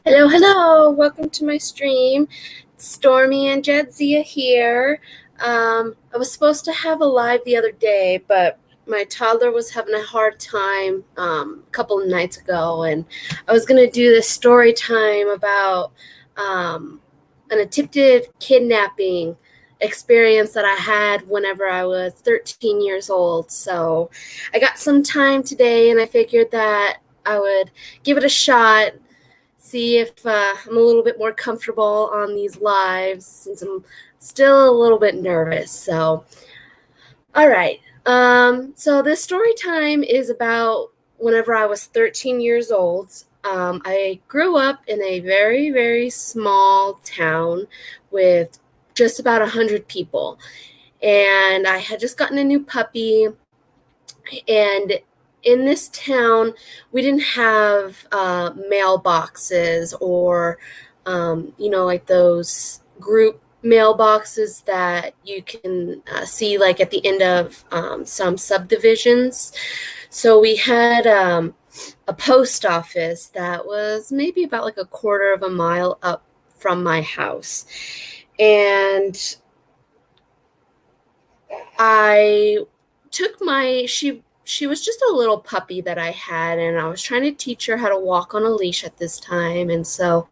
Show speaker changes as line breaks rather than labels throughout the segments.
Hello, hello. Welcome to my stream. Stormy and Jadzia here. I was supposed to have a live the other day, but my toddler was having a hard time a couple of nights ago, and I was going to do this story time about um, an attempted kidnapping experience that I had whenever I was 13 years old. So I got some time today, and I figured that I would give it a shot, see if I'm a little bit more comfortable on these lives since I'm still a little bit nervous. So, all right. So this story time is about whenever I was 13 years old. I grew up in a very, very small town with just about 100 people. And I had just gotten a new puppy, and in this town, we didn't have mailboxes or, like those group mailboxes that you can see like at the end of some subdivisions. So we had a post office that was maybe about like a quarter of a mile up from my house. And I took she was just a little puppy that I had, and I was trying to teach her how to walk on a leash at this time. And so,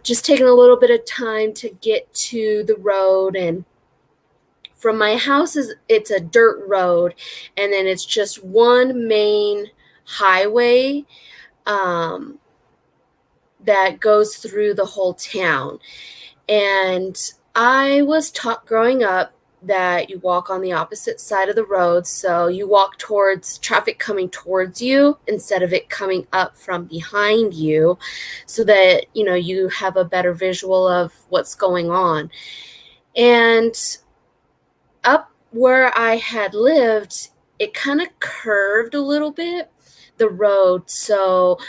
just taking a little bit of time to get to the road. And from my house, it's a dirt road, and then it's just one main highway um, that goes through the whole town. And I was taught growing up that you walk on the opposite side of the road. So you walk towards traffic coming towards you instead of it coming up from behind you, so that, you have a better visual of what's going on. And up where I had lived, it kind of curved a little bit, the road. So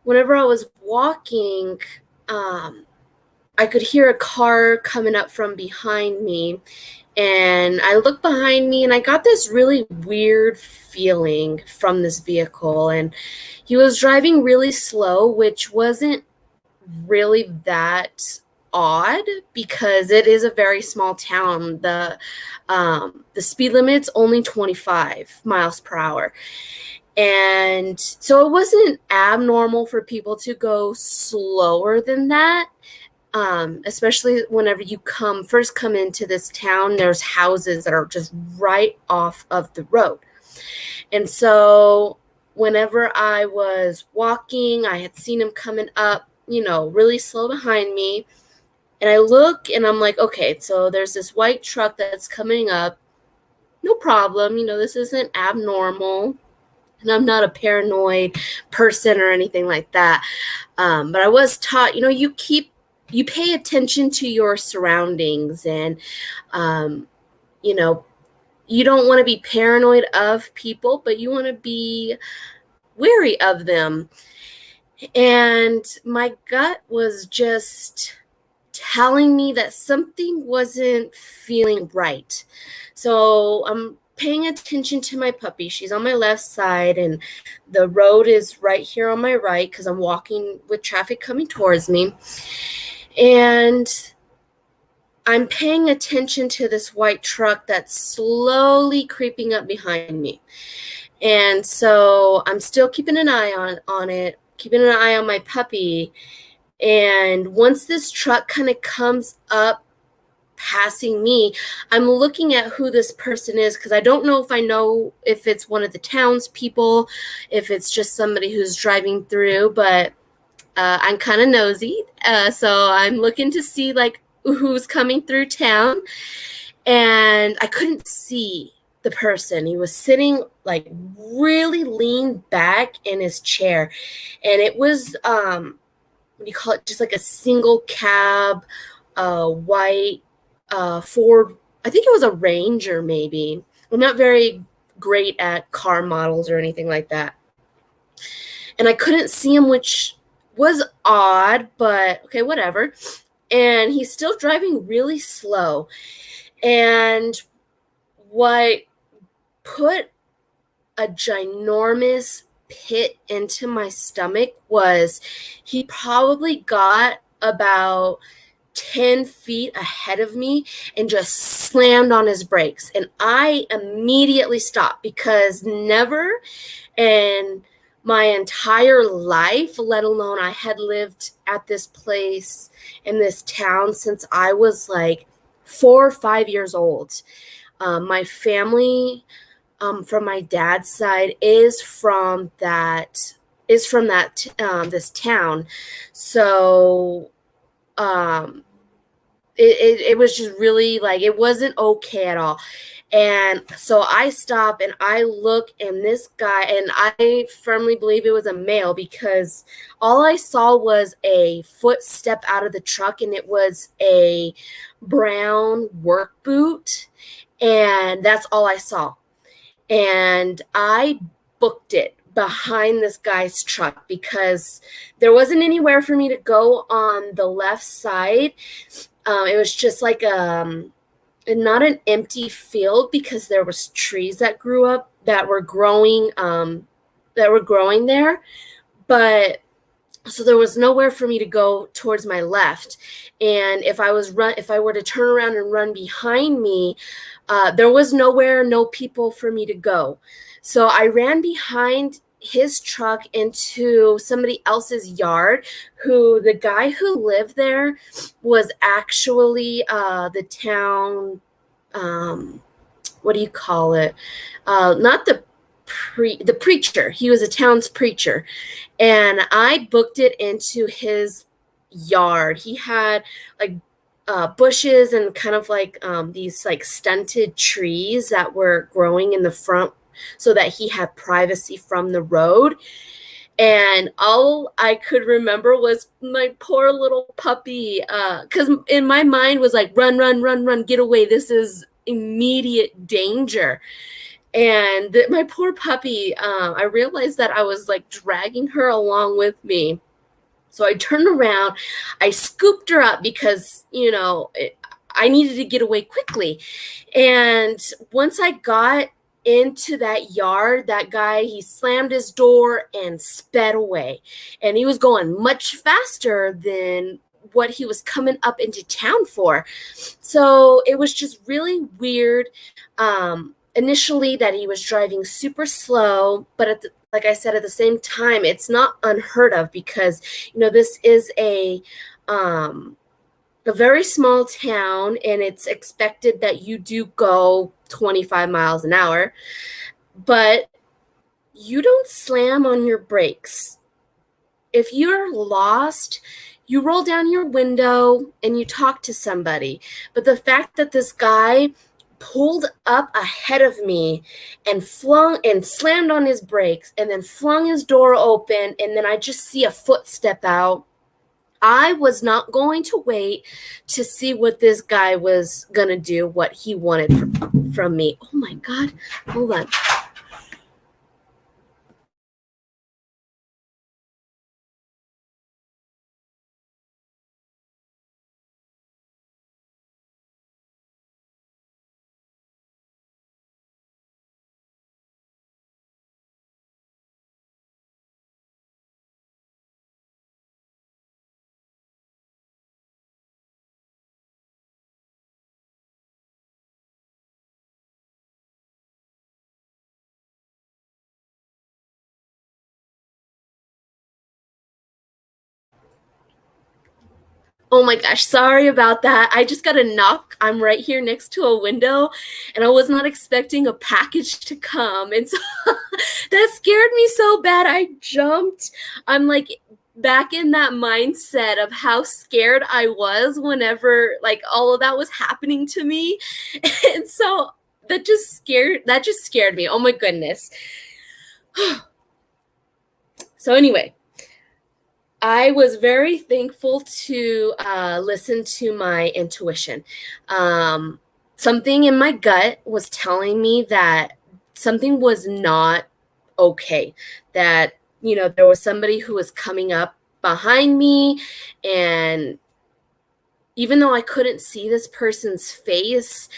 whenever I was walking, I could hear a car coming up from behind me, and I looked behind me and I got this really weird feeling from this vehicle. And he was driving really slow, which wasn't really that odd because it is a very small town. The speed limit's only 25 miles per hour. And so it wasn't abnormal for people to go slower than that. Especially whenever you first come into this town, there's houses that are just right off of the road. And so whenever I was walking, I had seen him coming up, really slow behind me. And I look and I'm like, okay, so there's this white truck that's coming up. No problem. This isn't abnormal. And I'm not a paranoid person or anything like that. But I was taught, you pay attention to your surroundings, and you don't want to be paranoid of people, but you want to be wary of them. And my gut was just telling me that something wasn't feeling right. So I'm paying attention to my puppy. She's on my left side, and the road is right here on my right because I'm walking with traffic coming towards me. And I'm paying attention to this white truck that's slowly creeping up behind me. And so I'm still keeping an eye on it, keeping an eye on my puppy. And once this truck kind of comes up passing me, I'm looking at who this person is, because I don't know if it's one of the townspeople, if it's just somebody who's driving through, but I'm kind of nosy. So I'm looking to see like who's coming through town. And I couldn't see the person. He was sitting like really leaned back in his chair. And it was, what do you call it? Just like a single cab, white Ford. I think it was a Ranger, maybe. I'm not very great at car models or anything like that. And I couldn't see him, which was odd, but okay, whatever. And he's still driving really slow. And what put a ginormous pit into my stomach was he probably got about 10 feet ahead of me and just slammed on his brakes. And I immediately stopped because never in my entire life, let alone I had lived at this place in this town since I was like 4 or 5 years old. My family from my dad's side is from that this town. So um it was just really like it wasn't okay at all. And so I stop and I look, and this guy, and I firmly believe it was a male because all I saw was a footstep out of the truck, and it was a brown work boot, and that's all I saw. And I booked it behind this guy's truck because there wasn't anywhere for me to go on the left side. It was just like not an empty field because there was trees that grew up that were growing there, but so there was nowhere for me to go towards my left. And if I were to turn around and run behind me, there was nowhere, no people for me to go. So I ran behind his truck into somebody else's yard, who the guy who lived there was actually the town, what do you call it? Not the preacher. He was a town's preacher. And I booked it into his yard. He had like bushes and kind of like these like stunted trees that were growing in the front so that he had privacy from the road. And all I could remember was my poor little puppy, because in my mind was like, run, run, run, run, get away. This is immediate danger. And my poor puppy, I realized that I was like dragging her along with me. So I turned around, I scooped her up because, I needed to get away quickly. And once I got into that yard, that guy, he slammed his door and sped away. And he was going much faster than what he was coming up into town for. So it was just really weird. Initially, that he was driving super slow, but like I said, at the same time, it's not unheard of because this is a very small town, and it's expected that you do go 25 miles an hour, but you don't slam on your brakes. If you're lost, you roll down your window and you talk to somebody. But the fact that this guy pulled up ahead of me and slammed on his brakes and then flung his door open, and then I just see a footstep out. I was not going to wait to see what this guy was going to do, what he wanted from me. Oh my God. Hold on. Oh my gosh, sorry about that. I just got a knock. I'm right here next to a window, and I was not expecting a package to come. And so that scared me so bad. I jumped. I'm like back in that mindset of how scared I was whenever like all of that was happening to me. And so that just scared me. Oh my goodness. So anyway, I was very thankful to listen to my intuition. Something in my gut was telling me that something was not okay, that, there was somebody who was coming up behind me. And even though I couldn't see this person's face,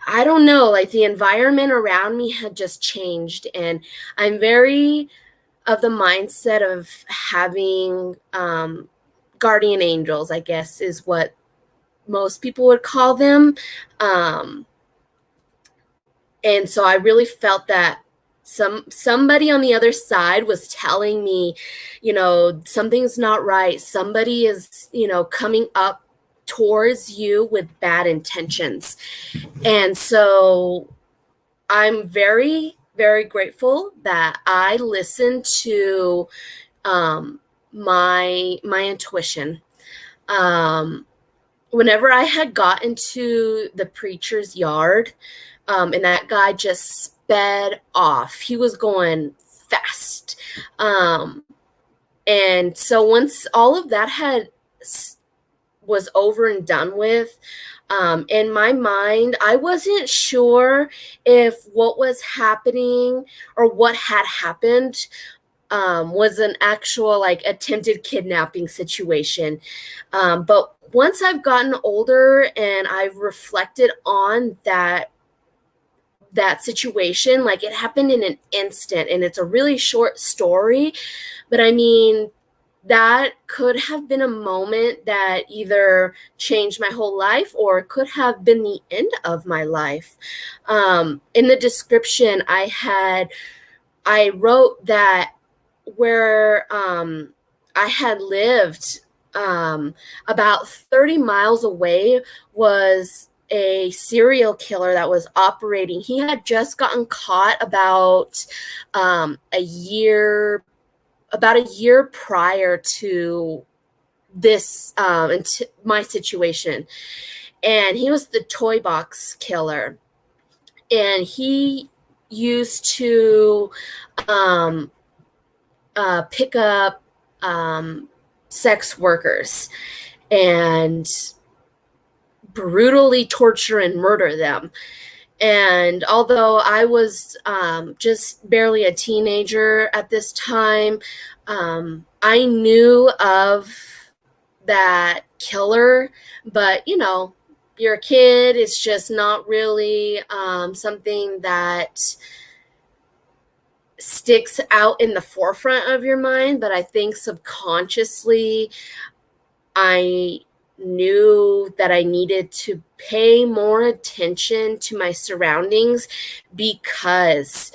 I don't know, like the environment around me had just changed. And I'm very of the mindset of having guardian angels, I guess is what most people would call them. And so I really felt that somebody on the other side was telling me, something's not right. Somebody is, coming up towards you with bad intentions. And so I'm very, very grateful that I listened to my intuition. Whenever I had gotten to the preacher's yard, and that guy just sped off. He was going fast. And so once all of that was over and done with, in my mind, I wasn't sure if what was happening or what had happened was an actual attempted kidnapping situation. But once I've gotten older and I've reflected on that situation, it happened in an instant, and it's a really short story, but I mean, that could have been a moment that either changed my whole life or it could have been the end of my life. In the description I wrote that where I had lived, about 30 miles away was a serial killer that was operating. He had just gotten caught about a year prior to this, my situation. And he was the toybox killer. And he used to pick up sex workers and brutally torture and murder them. And although I was just barely a teenager at this time, I knew of that killer, but you're a kid. It's just not really something that sticks out in the forefront of your mind. But I think subconsciously I knew that I needed to pay more attention to my surroundings, because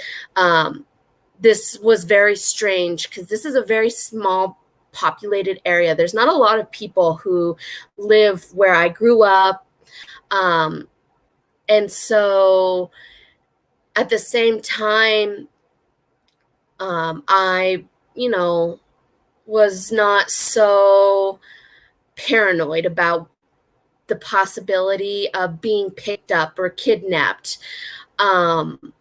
this was very strange, because this is a very small populated area. There's not a lot of people who live where I grew up. And so at the same time, I, was not so paranoid about the possibility of being picked up or kidnapped. And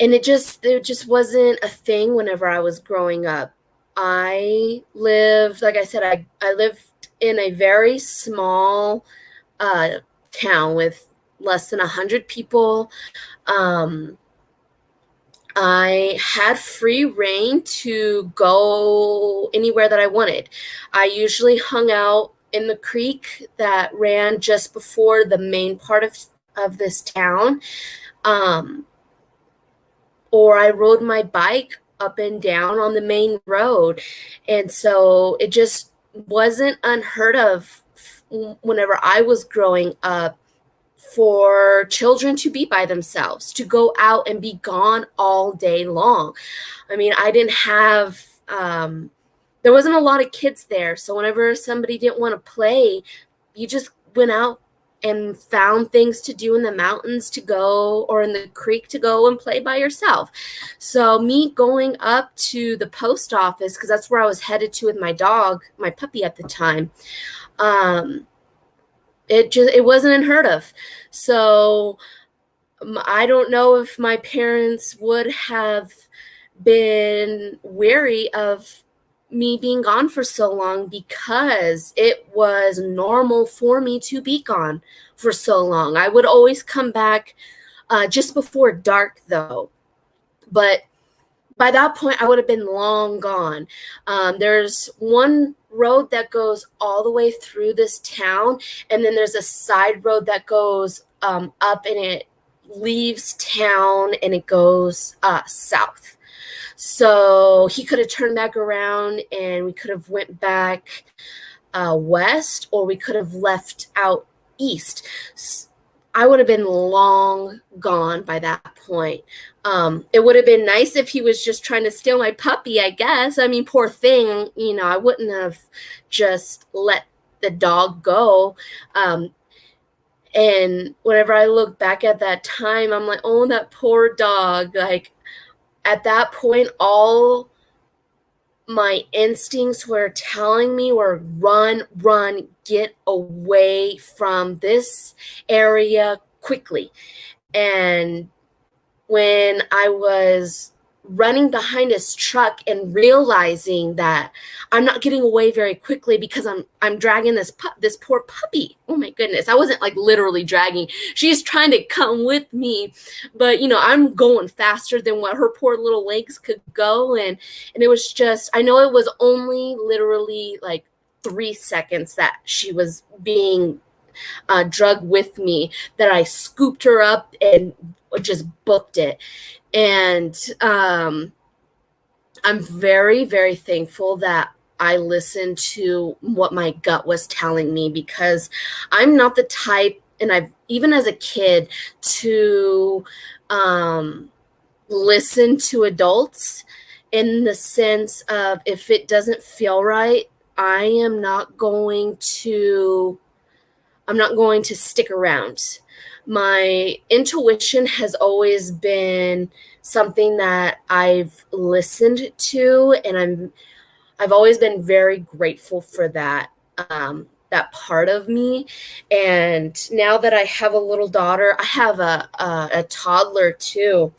it just wasn't a thing whenever I was growing up. I lived, like I said, I lived in a very small town with less than 100 people. I had free reign to go anywhere that I wanted. I usually hung out in the creek that ran just before the main part of this town. Or I rode my bike up and down on the main road. And so it just wasn't unheard of whenever I was growing up for children to be by themselves, to go out and be gone all day long. I mean, I didn't have, there wasn't a lot of kids there. So whenever somebody didn't want to play, you just went out and found things to do in the mountains to go, or in the creek to go and play by yourself. So me going up to the post office, because that's where I was headed to with my dog, my puppy at the time, it wasn't unheard of. So I don't know if my parents would have been wary of me being gone for so long, because it was normal for me to be gone for so long. I would always come back just before dark, though. But by that point, I would have been long gone. There's one road that goes all the way through this town, and then there's a side road that goes up, and it leaves town and it goes south. So he could have turned back around and we could have went back west, or we could have left out east. I would have been long gone by that point. It would have been nice if he was just trying to steal my puppy, I guess. I mean, poor thing, I wouldn't have just let the dog go. And whenever I look back at that time, I'm like, oh, that poor dog. Like, at that point, all my instincts were telling me were run, get away from this area quickly. And when I was running behind his truck and realizing that I'm not getting away very quickly because I'm dragging this poor puppy. Oh my goodness. I wasn't like literally dragging. She's trying to come with me, but I'm going faster than what her poor little legs could go. And it was just, I know it was only literally like 3 seconds that she was being drug with me, that I scooped her up and just booked it. And I'm very, very thankful that I listened to what my gut was telling me, because I'm not the type, and I've even as a kid, to listen to adults in the sense of, if it doesn't feel right, I'm not going to stick around. My intuition has always been something that I've listened to, and I've always been very grateful for that, that part of me. And now that I have a little daughter, I have a toddler too,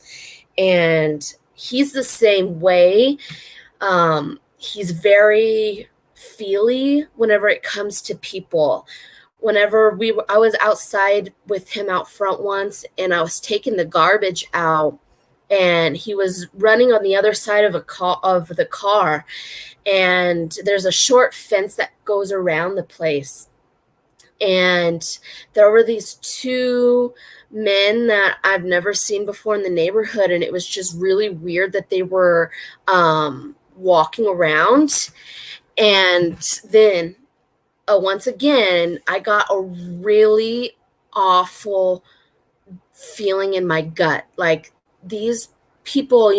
and he's the same way. He's very feely whenever it comes to people. Whenever I was outside with him out front once, and I was taking the garbage out, and he was running on the other side of the car, and there's a short fence that goes around the place. And there were these 2 men that I've never seen before in the neighborhood, and it was just really weird that they were walking around. And then once again, I got a really awful feeling in my gut. Like, these people,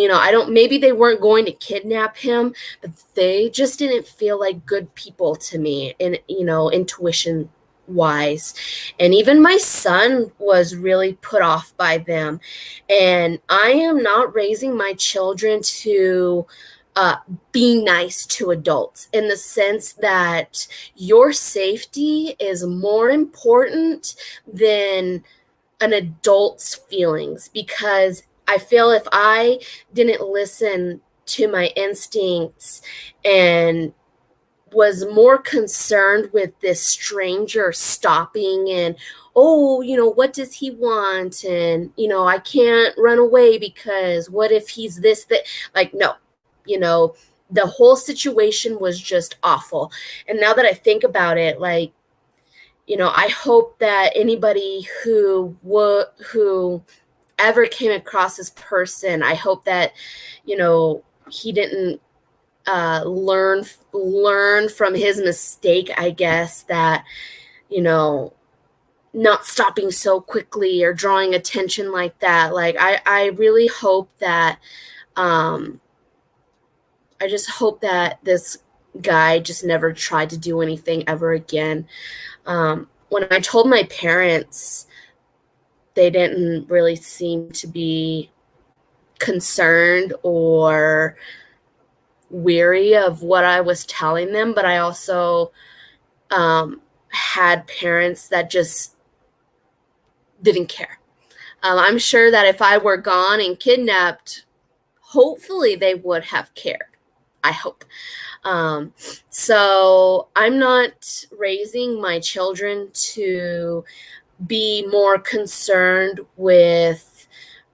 maybe they weren't going to kidnap him, but they just didn't feel like good people to me, and, intuition wise. And even my son was really put off by them. And I am not raising my children to be nice to adults, in the sense that your safety is more important than an adult's feelings, because I feel if I didn't listen to my instincts and was more concerned with this stranger stopping and, oh, what does he want? And, I can't run away because what if he's this, that, like, no. The whole situation was just awful. And now that I think about it, like, I hope that anybody who ever came across this person, I hope that, he didn't learn from his mistake, I guess, that, not stopping so quickly or drawing attention like that. Like, I really hope that, I just hope that this guy just never tried to do anything ever again. When I told my parents, they didn't really seem to be concerned or weary of what I was telling them, but I also had parents that just didn't care. I'm sure that if I were gone and kidnapped, hopefully they would have cared. I hope. So I'm not raising my children to be more concerned with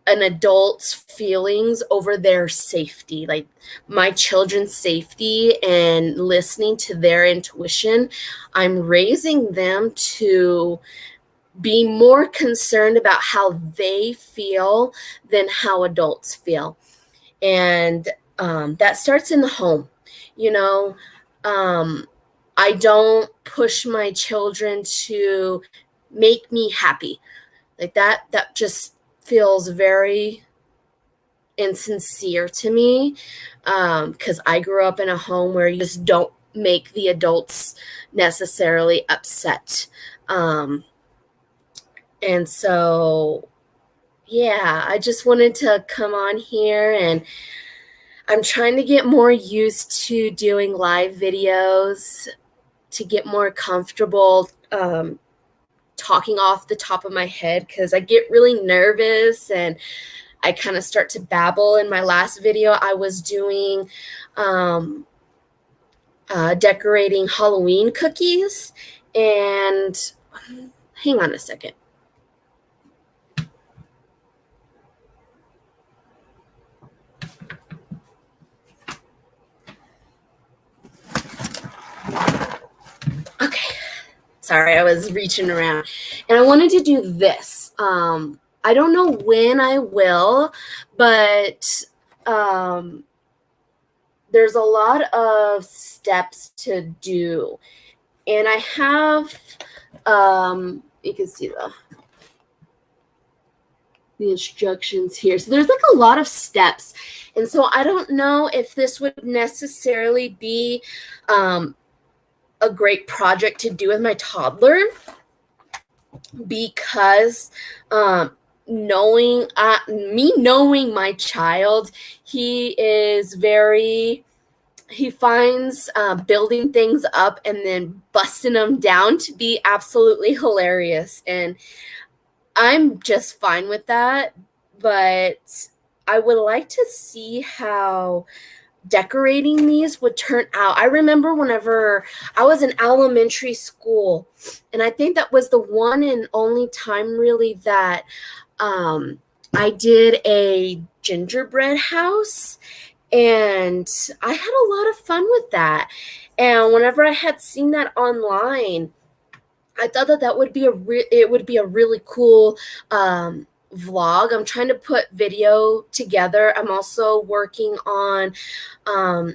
an adult's feelings over their safety, like my children's safety, and listening to their intuition. I'm raising them to be more concerned about how they feel than how adults feel. And that starts in the home. You know, I don't push my children to make me happy. Like that just feels very insincere to me, because I grew up in a home where you just don't make the adults necessarily upset. And so, yeah, I just wanted to come on here, and I'm trying to get more used to doing live videos to get more comfortable talking off the top of my head, because I get really nervous and I kind of start to babble. In my last video, I was doing decorating Halloween cookies. And hang on a second. Okay. Sorry, I was reaching around. And I wanted to do this. I don't know when I will, but there's a lot of steps to do. And I have, you can see the instructions here. So there's like a lot of steps. And so I don't know if this would necessarily be a great project to do with my toddler, because knowing my child, he finds building things up and then busting them down to be absolutely hilarious. And I'm just fine with that, but I would like to see how decorating these would turn out. I remember whenever I was in elementary school, and I think that was the one and only time really that I did a gingerbread house, and I had a lot of fun with that. And whenever I had seen that online, I thought that would be it would be a really cool vlog. I'm trying to put video together. I'm also working on,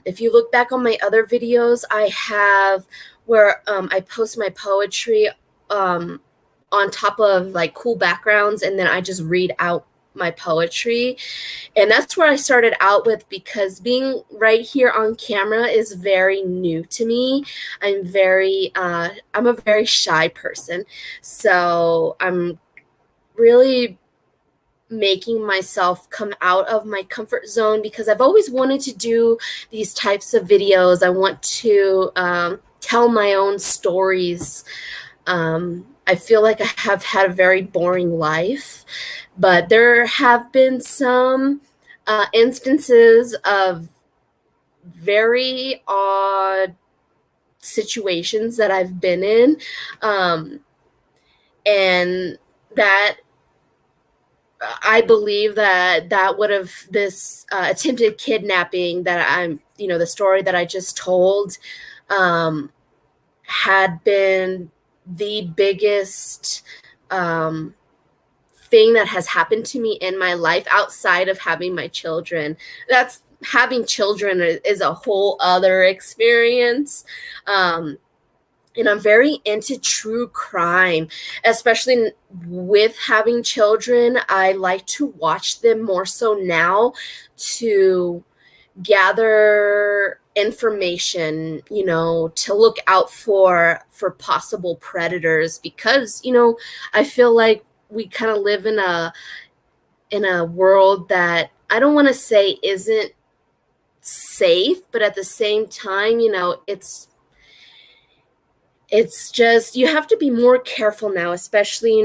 if you look back on my other videos, I have where I post my poetry on top of like cool backgrounds, and then I just read out my poetry. And that's where I started out with, because being right here on camera is very new to me. I'm a very shy person. So I'm really making myself come out of my comfort zone, because I've always wanted to do these types of videos. I want to tell my own stories. I feel like I have had a very boring life, but there have been some instances of very odd situations that I've been in, and that I believe that would have, this attempted kidnapping that the story that I just told, had been the biggest thing that has happened to me in my life outside of having my children. Having children is a whole other experience. And I'm very into true crime, especially with having children. I like to watch them more so now to gather information, to look out for possible predators, because, I feel like we kind of live in a world that I don't want to say isn't safe, but at the same time, it's just, you have to be more careful now, especially,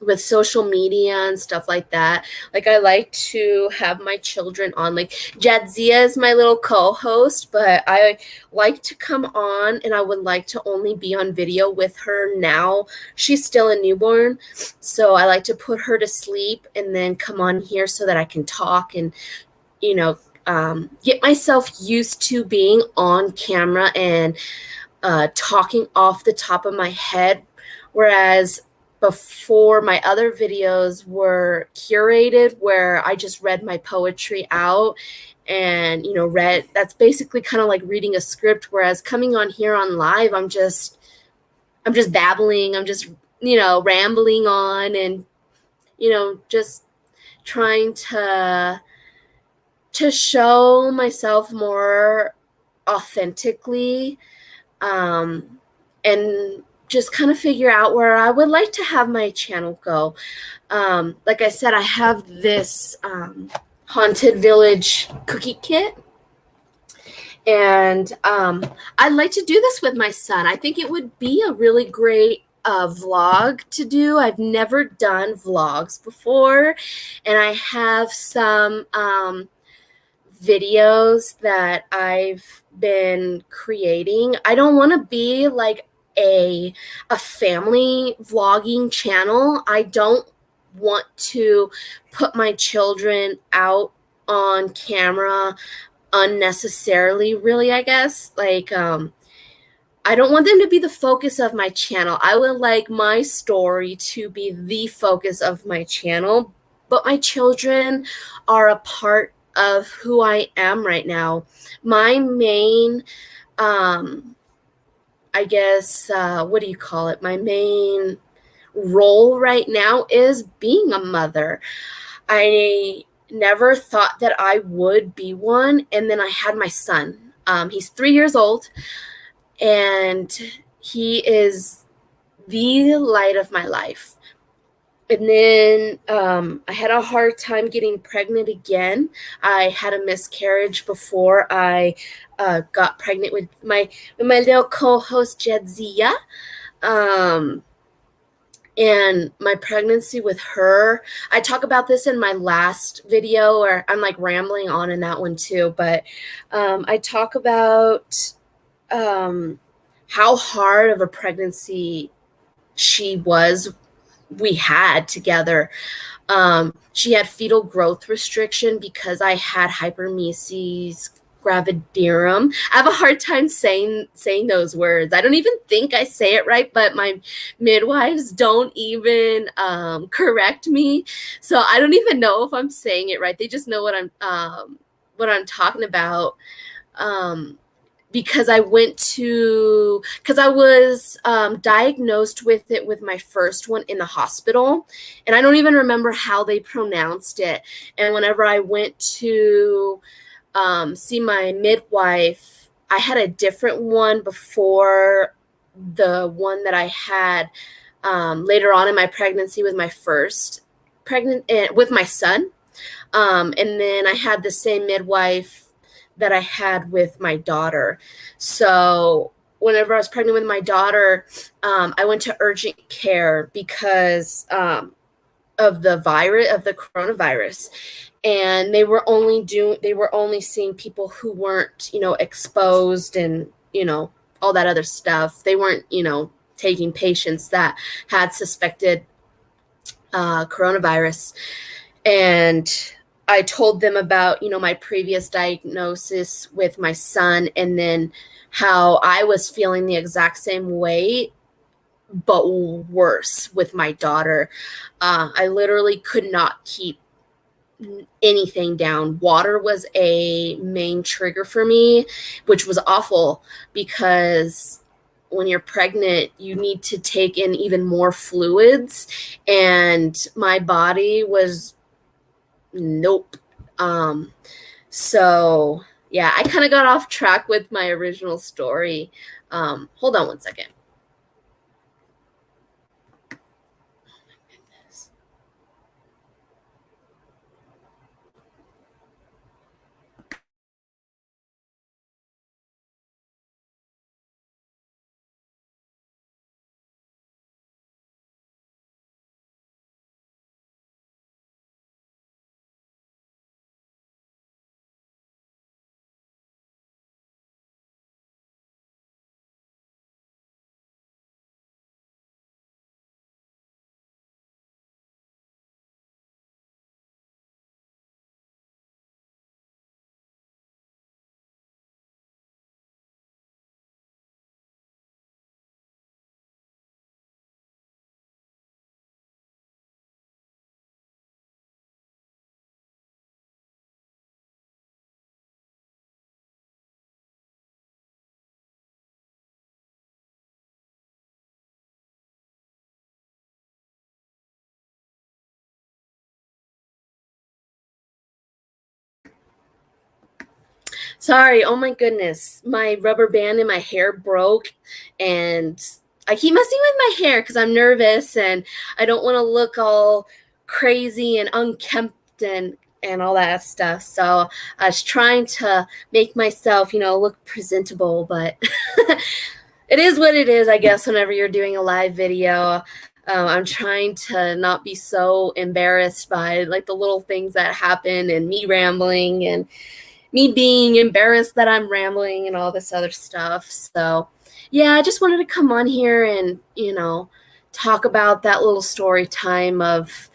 with social media and stuff like that. Like, I like to have my children on. Like, Jadzia is my little co-host, but I like to come on, and I would like to only be on video with her now. She's still a newborn, so I like to put her to sleep and then come on here so that I can talk and, get myself used to being on camera and talking off the top of my head. Whereas before, my other videos were curated where I just read my poetry out and, read. That's basically kind of like reading a script, whereas coming on here on live, I'm just babbling, I'm just, rambling on, and, just trying to show myself more authentically, um, and just kind of figure out where I would like to have my channel go. Like I said, I have this haunted village cookie kit, and I'd like to do this with my son. I think it would be a really great vlog to do. I've never done vlogs before, and I have some videos that I've been creating. I don't want to be like a family vlogging channel. I don't want to put my children out on camera unnecessarily, really, I guess. Like, I don't want them to be the focus of my channel. I would like my story to be the focus of my channel, but my children are a part of who I am right now. My main, I guess, what do you call it? My main role right now is being a mother. I never thought that I would be one, and then I had my son. He's 3 years old, and he is the light of my life. And then I had a hard time getting pregnant again. I had a miscarriage before I got pregnant with my little co-host Jedzia. Um, and my pregnancy with her, I talk about this in my last video, or I'm like rambling on in that one too, but I talk about how hard of a pregnancy we had together. She had fetal growth restriction because I had hypermesis gravidarum. I have a hard time saying those words. I don't even think I say it right, but my midwives don't even correct me, so I don't even know if I'm saying it right. They just know what I'm talking about. Um, because I was diagnosed with it with my first one in the hospital, and I don't even remember how they pronounced it. And whenever I went to see my midwife, I had a different one before the one that I had later on in my pregnancy with my first pregnant with my son. And then I had the same midwife that I had with my daughter. So whenever I was pregnant with my daughter, I went to urgent care because of the coronavirus, and they were only seeing people who weren't, exposed, and all that other stuff. They weren't, taking patients that had suspected coronavirus. And I told them about, my previous diagnosis with my son, and then how I was feeling the exact same way, but worse with my daughter. I literally could not keep anything down. Water was a main trigger for me, which was awful because when you're pregnant, you need to take in even more fluids, and my body was nope. Um, so yeah, I kind of got off track with my original story. Hold on one second. Sorry. Oh my goodness. My rubber band in my hair broke, and I keep messing with my hair because I'm nervous and I don't want to look all crazy and unkempt and all that stuff. So I was trying to make myself, look presentable, but it is what it is, I guess, whenever you're doing a live video. I'm trying to not be so embarrassed by like the little things that happen and me rambling and me being embarrassed that I'm rambling and all this other stuff. So, yeah, I just wanted to come on here and, talk about that little story time of,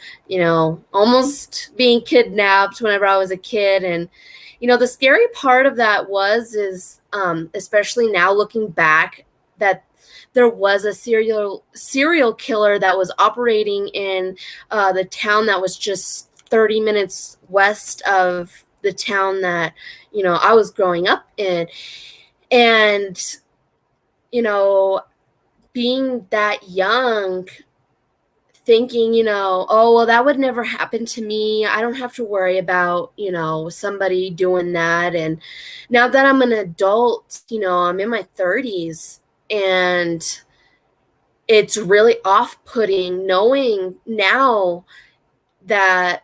almost being kidnapped whenever I was a kid. And, the scary part of that is especially now looking back, that there was a serial killer that was operating in the town that was just 30 minutes west of the town that I was growing up in. And you know being that young, thinking, oh well, that would never happen to me, I don't have to worry about somebody doing that. And now that I'm an adult, I'm in my 30s, and it's really off-putting knowing now that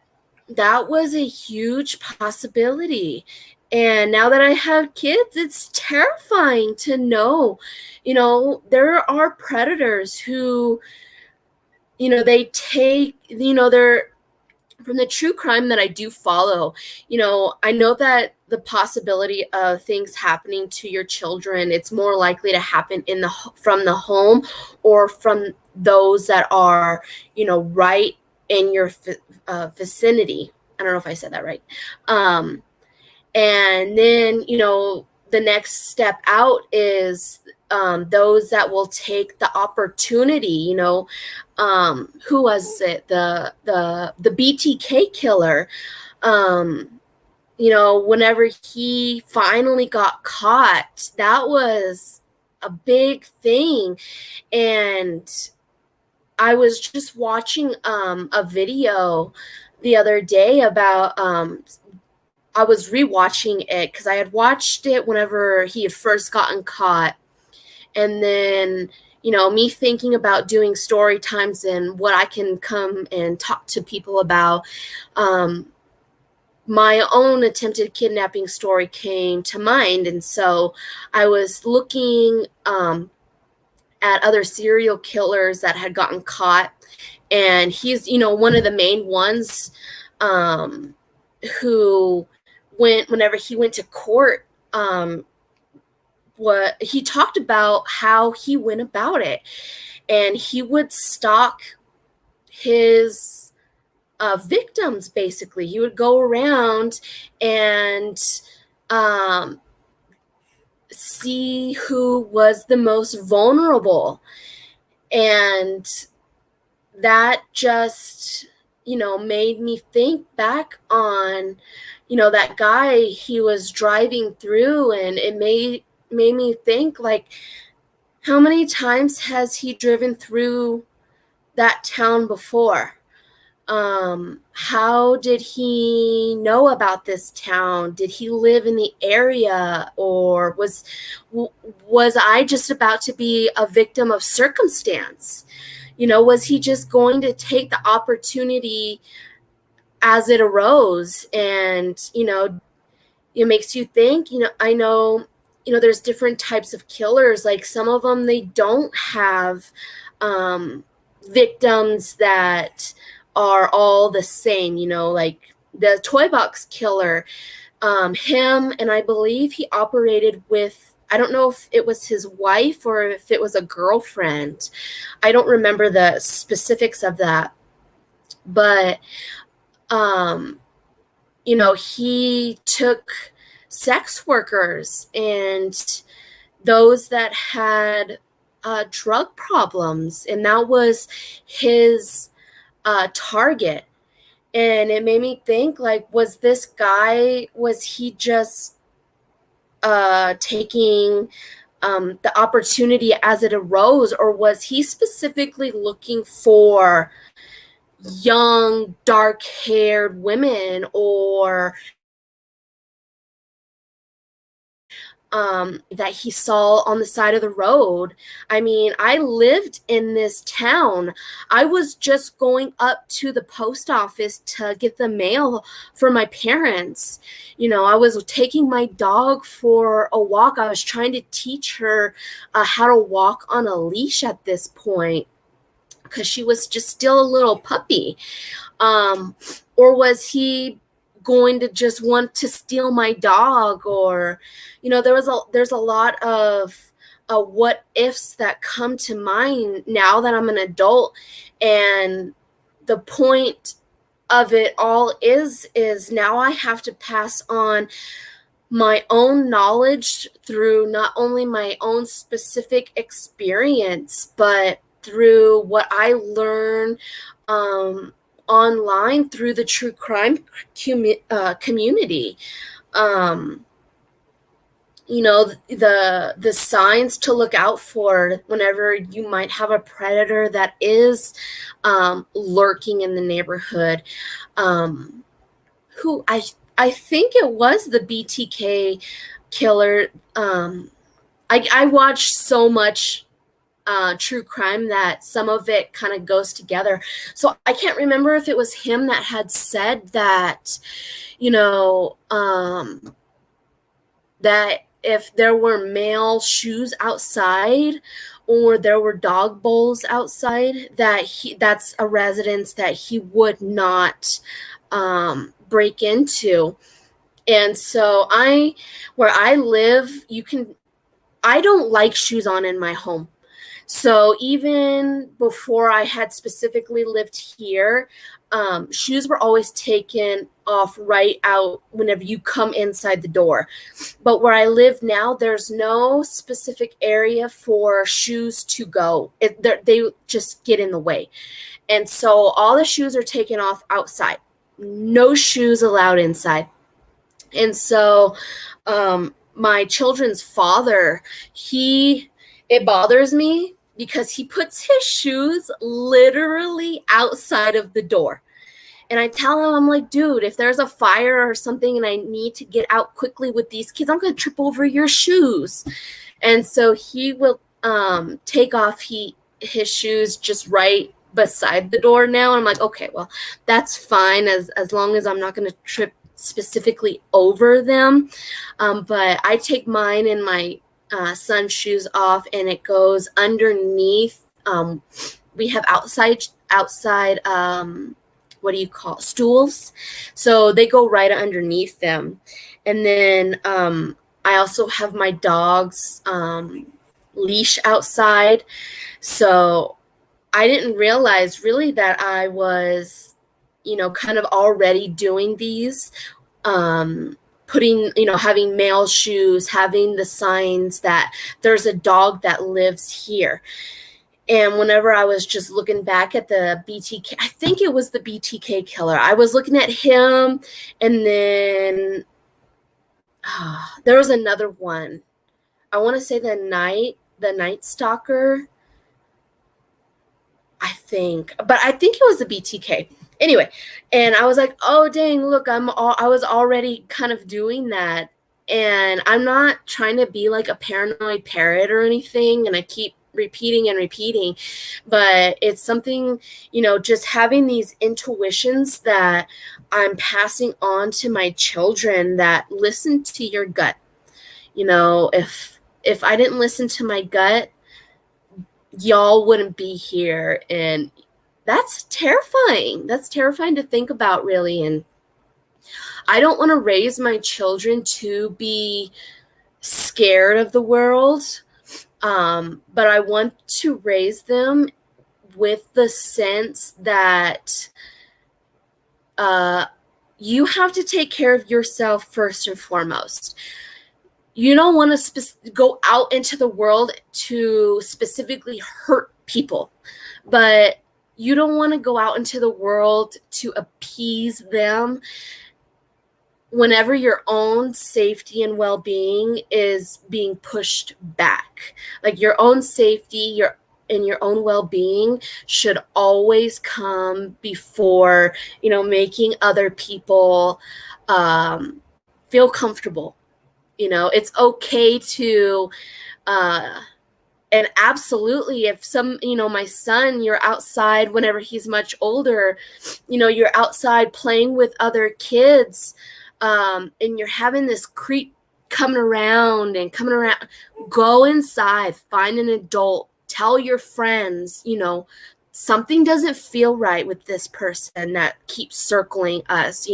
that was a huge possibility. And now that I have kids, it's terrifying to know, there are predators who, they take, they're from the true crime that I do follow. I know that the possibility of things happening to your children, it's more likely to happen from the home or from those that are, right in your vicinity. I don't know if I said that right. And then, the next step out is those that will take the opportunity. Who was it? The BTK killer. Whenever he finally got caught, that was a big thing. And I was just watching a video the other day about I was rewatching it because I had watched it whenever he had first gotten caught. And then, me thinking about doing story times and what I can come and talk to people about. My own attempted kidnapping story came to mind. And so I was looking at other serial killers that had gotten caught. And he's, one of the main ones who whenever he went to court, what he talked about how he went about it. And he would stalk his victims, basically. He would go around and see who was the most vulnerable. And that just, made me think back on, that guy he was driving through, and it made me think, like, how many times has he driven through that town before? How did he know about this town? Did he live in the area, or was I just about to be a victim of circumstance? Was he just going to take the opportunity as it arose? And, it makes you think, I know, there's different types of killers. Like, some of them, they don't have victims that are all the same, like the toybox killer. Him, and I believe he operated with, I don't know if it was his wife or if it was a girlfriend. I don't remember the specifics of that. But he took sex workers and those that had drug problems, and that was his target. And it made me think, like, was he just taking the opportunity as it arose, or was he specifically looking for young, dark-haired women, or that he saw on the side of the road. I mean, I lived in this town. I was just going up to the post office to get the mail for my parents. I was taking my dog for a walk. I was trying to teach her how to walk on a leash at this point because she was just still a little puppy. Or was he going to just want to steal my dog? Or there's a lot of what ifs that come to mind now that I'm an adult. And the point of it all is now I have to pass on my own knowledge through not only my own specific experience, but through what I learn online through the true crime community. The signs to look out for whenever you might have a predator that is lurking in the neighborhood. Who I think it was the BTK killer. I watched so much true crime that some of it kind of goes together. So I can't remember if it was him that had said that, that if there were male shoes outside or there were dog bowls outside, that's a residence that he would not break into. And so where I live, I don't like shoes on in my home. So even before I had specifically lived here, shoes were always taken off right out whenever you come inside the door. But where I live now, there's no specific area for shoes to go. They just get in the way. And so all the shoes are taken off outside. No shoes allowed inside. And so my children's father, it bothers me because he puts his shoes literally outside of the door. And I tell him, I'm like, dude, if there's a fire or something and I need to get out quickly with these kids, I'm going to trip over your shoes. And so he will take off his shoes just right beside the door now. And I'm like, okay, well, that's fine as long as I'm not going to trip specifically over them. But I take mine and my son's shoes off, and it goes underneath. We have outside what do you call it? Stools. So they go right underneath them. And then I also have my dog's leash outside. So I didn't realize really that I was, kind of already doing these, having male shoes, having the signs that there's a dog that lives here. And whenever I was just looking back at the BTK, I think it was the BTK killer. I was looking at him, and then there was another one. I want to say the Night Stalker, I think. But I think it was the BTK. Anyway, and I was like, oh, dang, look, I was already kind of doing that. And I'm not trying to be like a paranoid parrot or anything, and I keep repeating and repeating, but it's something, just having these intuitions that I'm passing on to my children, that listen to your gut. If I didn't listen to my gut, y'all wouldn't be here. And that's terrifying. That's terrifying to think about, really. And I don't want to raise my children to be scared of the world. But I want to raise them with the sense that you have to take care of yourself first and foremost. You don't want to go out into the world to specifically hurt people, but you don't want to go out into the world to appease them whenever your own safety and well-being is being pushed back. Like, your own safety and your own well-being should always come before, making other people feel comfortable. It's okay to, and absolutely, if my son, you're outside whenever he's much older, you're outside playing with other kids, and you're having this creep coming around, go inside, find an adult, tell your friends, something doesn't feel right with this person that keeps circling us.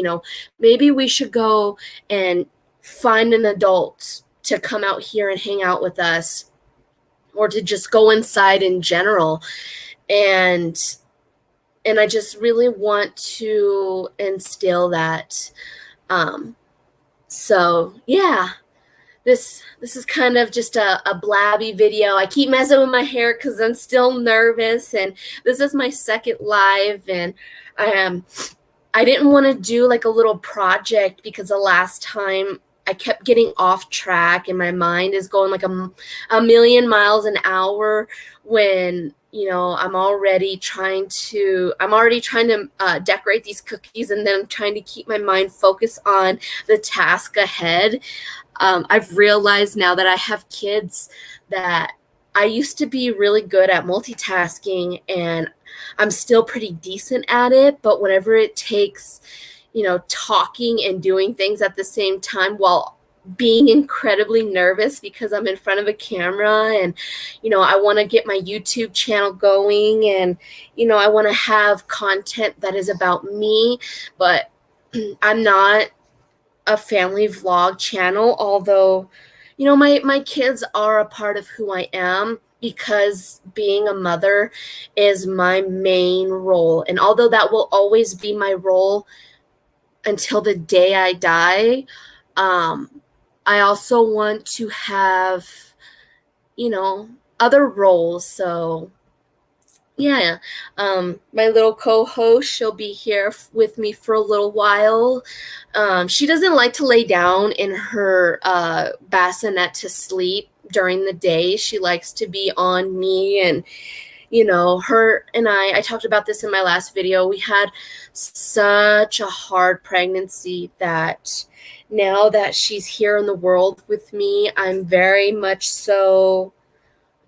Maybe we should go and find an adult to come out here and hang out with us, or to just go inside in general. And I just really want to instill that. So yeah, this is kind of just a blabby video. I keep messing with my hair because I'm still nervous, and this is my second live, and I didn't want to do like a little project because the last time I kept getting off track and my mind is going like a million miles an hour when, I'm already trying to decorate these cookies, and then I'm trying to keep my mind focused on the task ahead. I've realized now that I have kids that I used to be really good at multitasking, and I'm still pretty decent at it, but whenever it takes, talking and doing things at the same time while being incredibly nervous because I'm in front of a camera, and, I want to get my YouTube channel going, and, I want to have content that is about me, but I'm not a family vlog channel, although, my kids are a part of who I am, because being a mother is my main role. And although that will always be my role until the day I die, I also want to have, other roles. So yeah, my little co-host, she'll be here with me for a little while. She doesn't like to lay down in her bassinet to sleep during the day. She likes to be on me, and her and I talked about this in my last video. We had such a hard pregnancy that now that she's here in the world with me, I'm very much so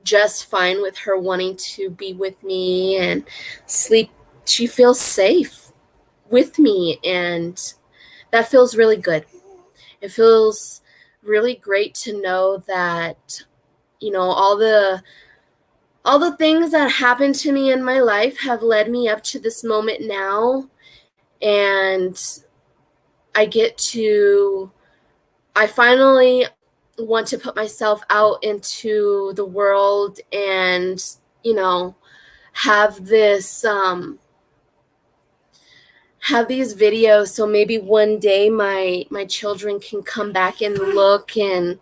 just fine with her wanting to be with me and sleep. She feels safe with me, and that feels really good. It feels really great to know that, all the things that happened to me in my life have led me up to this moment now, and I finally want to put myself out into the world and, have these videos, so maybe one day my children can come back and look and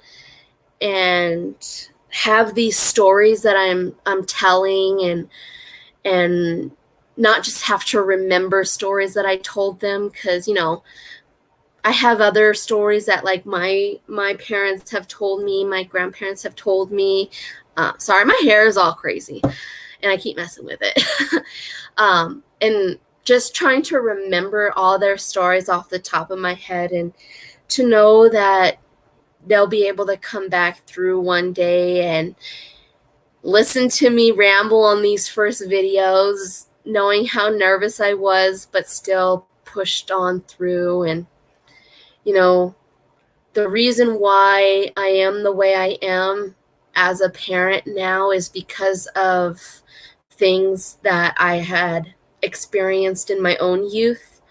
have these stories that I'm telling, and not just have to remember stories that I told them, because I have other stories that like my parents have told me, my grandparents have told me. Sorry, my hair is all crazy and I keep messing with it. And just trying to remember all their stories off the top of my head, and to know that they'll be able to come back through one day and listen to me ramble on these first videos, knowing how nervous I was, but still pushed on through. And, the reason why I am the way I am as a parent now is because of things that I had experienced in my own youth.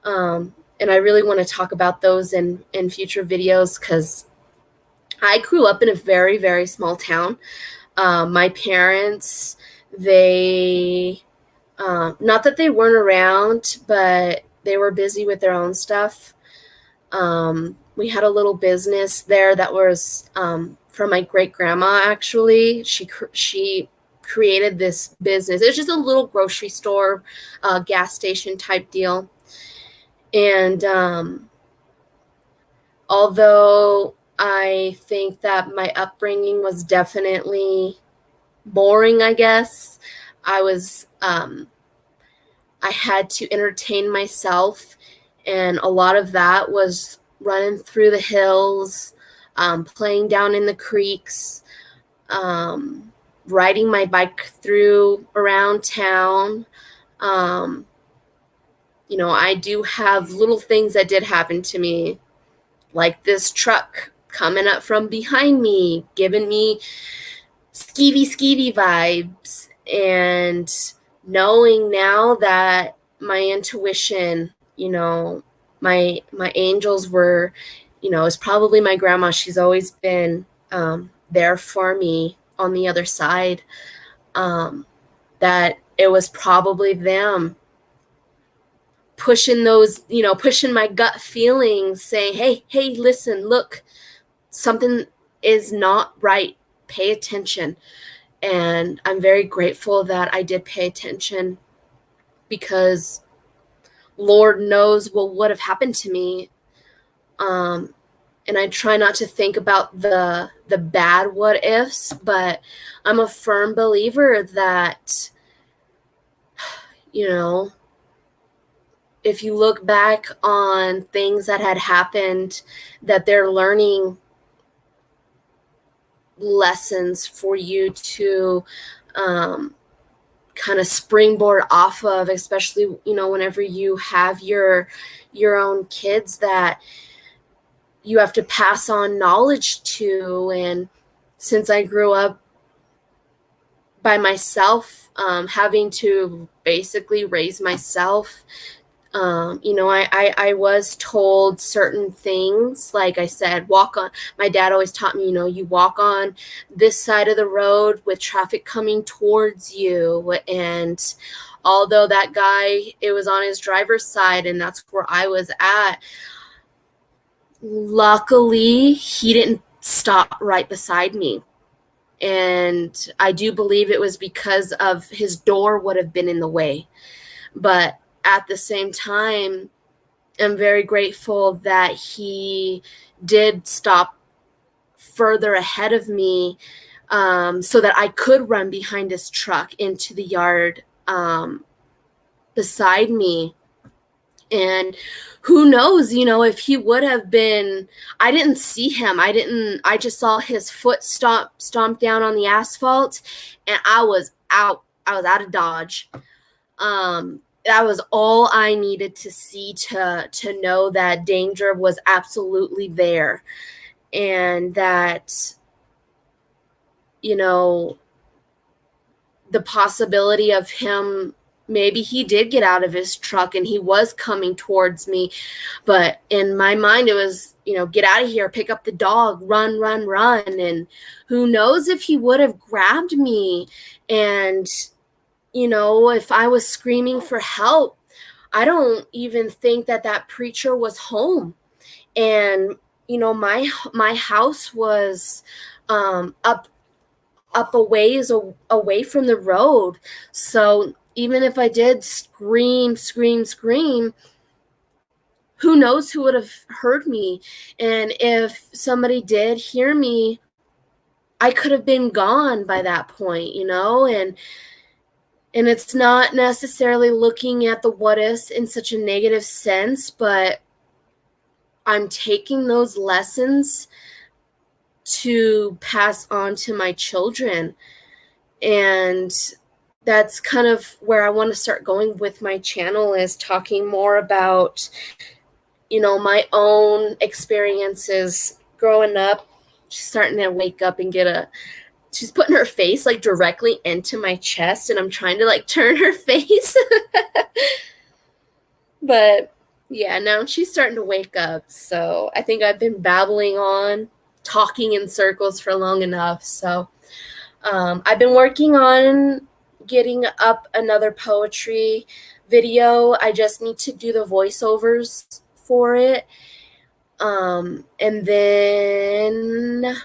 And I really want to talk about those in future videos, because I grew up in a very, very small town. My parents, they, not that they weren't around, but they were busy with their own stuff. We had a little business there that was from my great grandma. Actually, she created this business. It was just a little grocery store, gas station type deal. And although I think that my upbringing was definitely boring, I guess, I had to entertain myself, and a lot of that was running through the hills, playing down in the creeks, riding my bike through around town. I do have little things that did happen to me, like this truck coming up from behind me, giving me skeevy skeevy vibes, and knowing now that my intuition, my angels were, is probably my grandma. She's always been there for me on the other side. That it was probably them pushing my gut feelings, saying, hey, listen, look, something is not right. Pay attention. And I'm very grateful that I did pay attention, because Lord knows what would have happened to me. And I try not to think about the bad what ifs, but I'm a firm believer that, if you look back on things that had happened, that they're learning lessons for you to kind of springboard off of, especially, whenever you have your own kids that you have to pass on knowledge to. And since I grew up by myself, having to basically raise myself, I was told certain things. Like I said, my dad always taught me, you walk on this side of the road with traffic coming towards you. And although that guy, it was on his driver's side and that's where I was at, luckily he didn't stop right beside me. And I do believe it was because of his door would have been in the way. But at the same time, I'm very grateful that he did stop further ahead of me, so that I could run behind his truck into the yard beside me. And who knows, if he would have been, I didn't see him. I just saw his foot stomp down on the asphalt, and I was out of Dodge. That was all I needed to see to know that danger was absolutely there. And that, the possibility of him, maybe he did get out of his truck and he was coming towards me. But in my mind, it was, get out of here, pick up the dog, run. And who knows if he would have grabbed me. And if I was screaming for help, I don't even think that preacher was home. And, my house was up a ways away from the road. So even if I did scream, who knows who would have heard me. And if somebody did hear me, I could have been gone by that point, And it's not necessarily looking at the what ifs in such a negative sense, but I'm taking those lessons to pass on to my children. And that's kind of where I want to start going with my channel, is talking more about, my own experiences growing up. She's starting to wake up and she's putting her face like directly into my chest, and I'm trying to like turn her face. But yeah, now she's starting to wake up. So I think I've been babbling on, talking in circles for long enough. So I've been working on getting up another poetry video. I just need to do the voiceovers for it. And then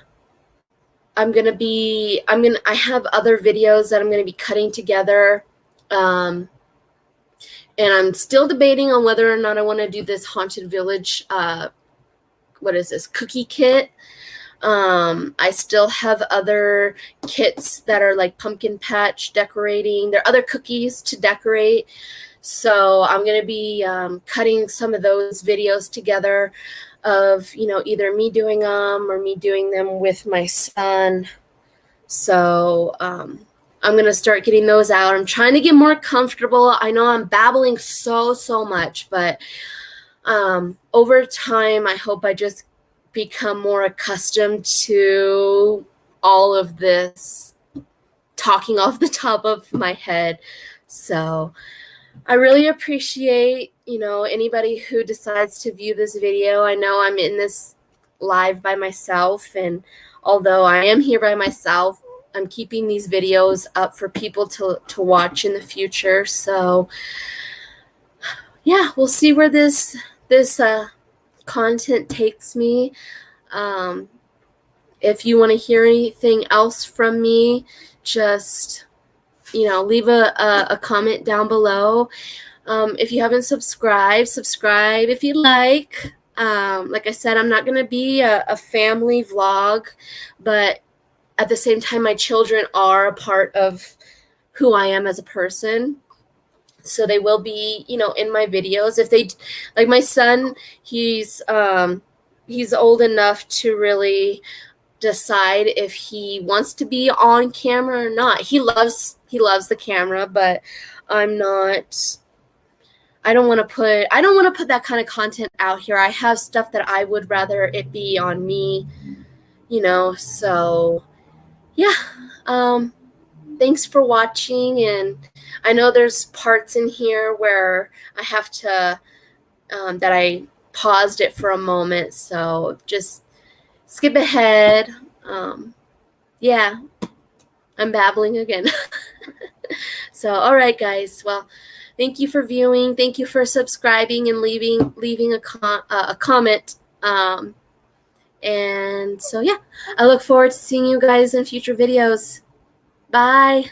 I have other videos that I'm going to be cutting together. And I'm still debating on whether or not I want to do this Haunted Village, cookie kit. I still have other kits that are like pumpkin patch decorating. There are other cookies to decorate. So I'm going to be cutting some of those videos together. of, either me doing them or me doing them with my son. So I'm going to start getting those out. I'm trying to get more comfortable. I know I'm babbling so much, but over time, I hope I just become more accustomed to all of this talking off the top of my head. So I really appreciate, anybody who decides to view this video. I know I'm in this live by myself, and although I am here by myself, I'm keeping these videos up for people to watch in the future. So yeah, we'll see where this content takes me. If you want to hear anything else from me, just leave a comment down below. If you haven't subscribed, subscribe if you like. Like I said, I'm not going to be a family vlog, but at the same time, my children are a part of who I am as a person. So they will be, in my videos. If they, like my son, he's old enough to really decide if he wants to be on camera or not. He loves the camera, but I'm not. I don't want to put that kind of content out here. I have stuff that I would rather it be on me, so yeah. Thanks for watching, and I know there's parts in here where I have to that I paused it for a moment, so just skip ahead. Yeah, I'm babbling again. So all right, guys, well, thank you for viewing, thank you for subscribing and leaving a comment, and so yeah, I look forward to seeing you guys in future videos. Bye.